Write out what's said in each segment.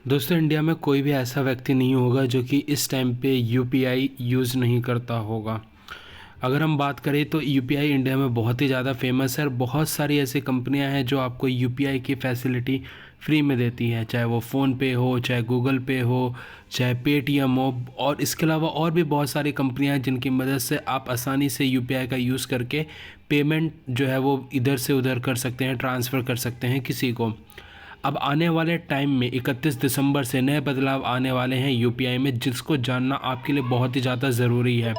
दोस्तों, इंडिया में कोई भी ऐसा व्यक्ति नहीं होगा जो कि इस टाइम पे यूपीआई यूज़ नहीं करता होगा। अगर हम बात करें तो यूपीआई इंडिया में बहुत ही ज़्यादा फेमस है और बहुत सारी ऐसी कंपनियां हैं जो आपको यूपीआई की फैसिलिटी फ्री में देती हैं, चाहे वो फ़ोनपे हो, चाहे गूगल पे हो, चाहे पेटीएम हो। और इसके अलावा और भी बहुत सारी कंपनियां हैं जिनकी मदद से आप आसानी से यूपीआई का यूज़ करके पेमेंट जो है वो इधर से उधर कर सकते हैं, ट्रांसफ़र कर सकते हैं किसी को। अब आने वाले टाइम में 31 दिसंबर से नए बदलाव आने वाले हैं यूपीआई में, जिसको जानना आपके लिए बहुत ही ज़्यादा ज़रूरी है।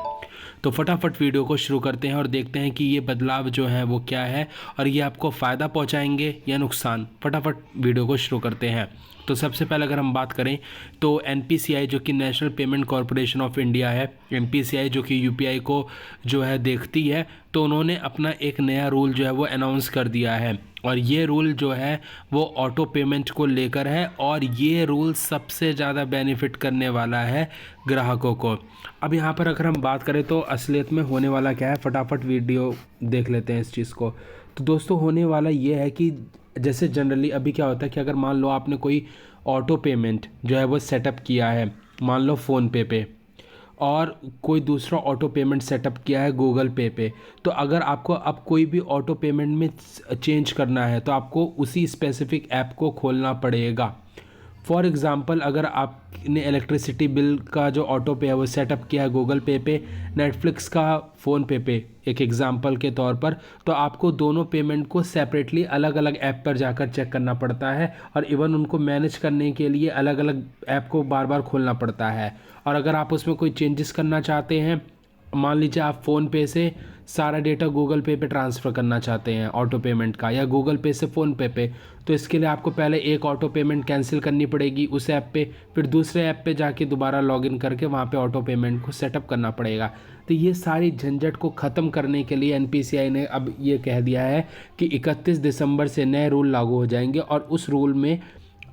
तो फटाफट वीडियो को शुरू करते हैं और देखते हैं कि ये बदलाव जो है वो क्या है और ये आपको फ़ायदा पहुंचाएंगे या नुकसान। फटाफट वीडियो को शुरू करते हैं। तो सबसे पहले अगर हम बात करें तो एनपीसीआई जो कि national payment corporation of India है, एनपीसीआई जो कि यूपीआई को जो है देखती है, तो उन्होंने अपना एक नया रूल जो है वो अनाउंस कर दिया है। और ये रूल जो है वो ऑटो पेमेंट को लेकर है और ये रूल सबसे ज़्यादा बेनिफिट करने वाला है ग्राहकों को। अब यहाँ पर अगर हम बात करें तो असलियत में होने वाला क्या है, फटाफट वीडियो देख लेते हैं इस चीज़ को। तो दोस्तों, होने वाला ये है कि जैसे जनरली अभी क्या होता है कि अगर मान लो आपने कोई ऑटो पेमेंट जो है वो सेटअप किया है, मान लो फ़ोनपे पे, और कोई दूसरा ऑटो पेमेंट सेटअप किया है गूगल पे, तो अगर आपको अब कोई भी ऑटो पेमेंट में चेंज करना है तो आपको उसी स्पेसिफिक ऐप को खोलना पड़ेगा। फॉर एग्ज़ाम्पल, अगर आपने इलेक्ट्रिसिटी बिल का जो ऑटो पे है वो सेटअप किया है गूगल पे, नेटफ्लिक्स का फ़ोनपे पे एक एग्ज़ाम्पल के तौर पर, तो आपको दोनों पेमेंट को सेपरेटली अलग अलग ऐप पर जाकर चेक करना पड़ता है और इवन उनको मैनेज करने के लिए अलग अलग ऐप को बार बार खोलना पड़ता है। और अगर आप उसमें कोई चेंजेस करना चाहते हैं, मान लीजिए आप फ़ोनपे से सारा डेटा गूगल पे ट्रांसफ़र करना चाहते हैं ऑटो पेमेंट का, या गूगल पे से फ़ोनपे पे, तो इसके लिए आपको पहले एक ऑटो पेमेंट कैंसिल करनी पड़ेगी उस ऐप पे, फिर दूसरे ऐप पे जाके दोबारा लॉगिन करके वहाँ पे ऑटो पेमेंट को सेटअप करना पड़ेगा। तो ये सारी झंझट को ख़त्म करने के लिए एनपीसीआई ने अब ये कह दिया है कि 31 दिसंबर से नए रूल लागू हो जाएंगे और उस रूल में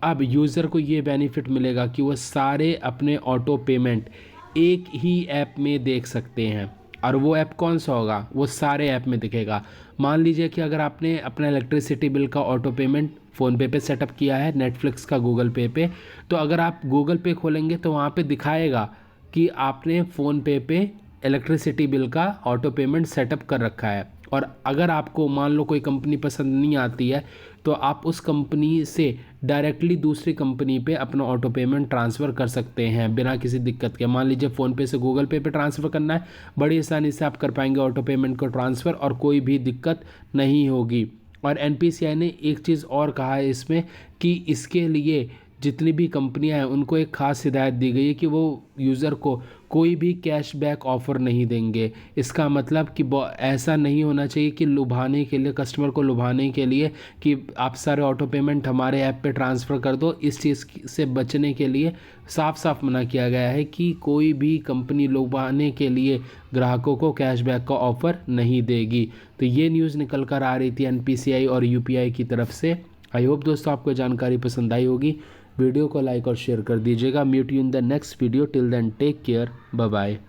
अब यूज़र को ये बेनिफिट मिलेगा कि वो सारे अपने ऑटो पेमेंट एक ही ऐप में देख सकते हैं। और वो ऐप कौन सा होगा? वो सारे ऐप में दिखेगा। मान लीजिए कि अगर आपने अपना इलेक्ट्रिसिटी बिल का ऑटो पेमेंट फ़ोनपे पे सेटअप किया है, नेटफ्लिक्स का गूगल पे, तो अगर आप गूगल पे खोलेंगे तो वहाँ पे दिखाएगा कि आपने फ़ोनपे पे इलेक्ट्रिसिटी बिल का ऑटो पेमेंट सेटअप कर रखा है। और अगर आपको मान लो कोई कंपनी पसंद नहीं आती है तो आप उस कंपनी से डायरेक्टली दूसरी कंपनी पे अपना ऑटो पेमेंट ट्रांसफ़र कर सकते हैं बिना किसी दिक्कत के। मान लीजिए फ़ोनपे से गूगल पे ट्रांसफ़र करना है, बड़ी आसानी से आप कर पाएंगे ऑटो पेमेंट को ट्रांसफ़र और कोई भी दिक्कत नहीं होगी। और एनपीसीआई ने एक चीज़ और कहा है इसमें कि इसके लिए जितनी भी कंपनियां हैं उनको एक ख़ास हिदायत दी गई है कि वो यूज़र को कोई भी कैशबैक ऑफ़र नहीं देंगे। इसका मतलब कि ऐसा नहीं होना चाहिए कि लुभाने के लिए, कस्टमर को लुभाने के लिए कि आप सारे ऑटो पेमेंट हमारे ऐप पे ट्रांसफ़र कर दो। इस चीज़ से बचने के लिए साफ साफ मना किया गया है कि कोई भी कंपनी लुभाने के लिए ग्राहकों को कैशबैक का ऑफ़र नहीं देगी। तो ये न्यूज़ निकल कर आ रही थी एनपीसीआई और यूपीआई की तरफ से। आई होप दोस्तों आपको जानकारी पसंद आई होगी। वीडियो को लाइक और शेयर कर दीजिएगा। Meet you in the next video. Till then take care, bye bye.